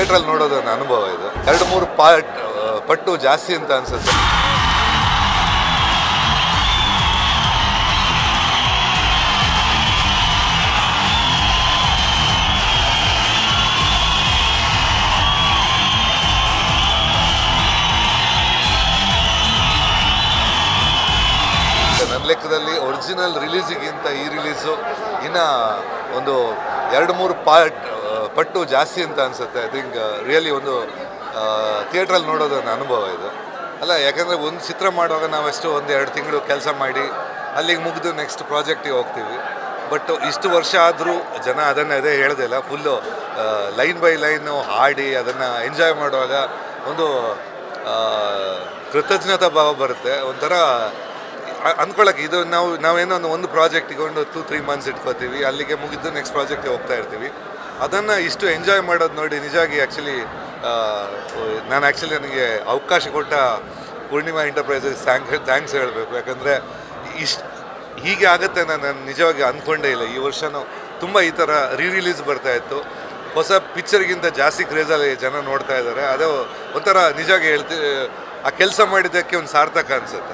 ಥಿಯೇಟ್ರಲ್ಲಿ ನೋಡೋದೊಂದು ಅನುಭವ ಇದು. 2-3 ಪಟ್ಟು ಜಾಸ್ತಿ ಅಂತ ಅನ್ಸುತ್ತೆ. ನನ್ನ ಲೆಕ್ಕದಲ್ಲಿ ಒರಿಜಿನಲ್ ರಿಲೀಸಿಗಿಂತ ಈ ರಿಲೀಸು ಇನ್ನು ಒಂದು 2-3 ಪಟ್ಟು ಜಾಸ್ತಿ ಅಂತ ಅನಿಸುತ್ತೆ. ಐ ಥಿಂಕ್ ರಿಯಲಿ ಒಂದು ಥಿಯೇಟ್ರಲ್ಲಿ ನೋಡೋದೊಂದು ಅನುಭವ ಇದು ಅಲ್ಲ. ಯಾಕಂದರೆ ಒಂದು ಚಿತ್ರ ಮಾಡುವಾಗ ನಾವೆಷ್ಟು 1-2 ತಿಂಗಳು ಕೆಲಸ ಮಾಡಿ ಅಲ್ಲಿಗೆ ಮುಗಿದು ನೆಕ್ಸ್ಟ್ ಪ್ರಾಜೆಕ್ಟಿಗೆ ಹೋಗ್ತೀವಿ. ಬಟ್ ಇಷ್ಟು ವರ್ಷ ಆದರೂ ಜನ ಅದೇ ಹೇಳ್ದಿಲ್ಲ, ಫುಲ್ಲು ಲೈನ್ ಬೈ ಲೈನು ಹಾಡಿ ಅದನ್ನು ಎಂಜಾಯ್ ಮಾಡುವಾಗ ಒಂದು ಕೃತಜ್ಞತಾ ಭಾವ ಬರುತ್ತೆ. ಒಂಥರ ಅಂದ್ಕೊಳ್ಳೋಕೆ ಇದು ನಾವೇನೋ ಒಂದು ಪ್ರಾಜೆಕ್ಟ್ ಇಟ್ಕೊಂಡು 2-3 ಮಂತ್ಸ್ ಇಟ್ಕೋತೀವಿ, ಅಲ್ಲಿಗೆ ಮುಗಿದ್ದು ನೆಕ್ಸ್ಟ್ ಪ್ರಾಜೆಕ್ಟಿಗೆ ಹೋಗ್ತಾ ಇರ್ತೀವಿ. ಅದನ್ನು ಇಷ್ಟು ಎಂಜಾಯ್ ಮಾಡೋದು ನೋಡಿ ನಿಜವಾಗಿ ನನಗೆ ಅವಕಾಶ ಕೊಟ್ಟ ಪೂರ್ಣಿಮಾ ಎಂಟರ್ಪ್ರೈಸಸ್ ಥ್ಯಾಂಕ್ಸ್ ಹೇಳಬೇಕು. ಯಾಕಂದರೆ ಹೀಗೆ ಆಗುತ್ತೆ ನಾನು ನಿಜವಾಗಿ ಅಂದ್ಕೊಂಡೇ ಇಲ್ಲ. ಈ ವರ್ಷನೂ ತುಂಬ ಈ ಥರ ರಿಲೀಸ್ ಬರ್ತಾಯಿತ್ತು. ಹೊಸ ಪಿಕ್ಚರ್ಗಿಂತ ಜಾಸ್ತಿ ಕ್ರೇಜಲ್ಲಿ ಜನ ನೋಡ್ತಾ ಇದ್ದಾರೆ. ಅದು ಒಂಥರ ನಿಜವಾಗಿ ಆ ಕೆಲಸ ಮಾಡಿದ್ದಕ್ಕೆ ಒಂದು ಸಾರ್ಥಕ ಅನಿಸುತ್ತೆ.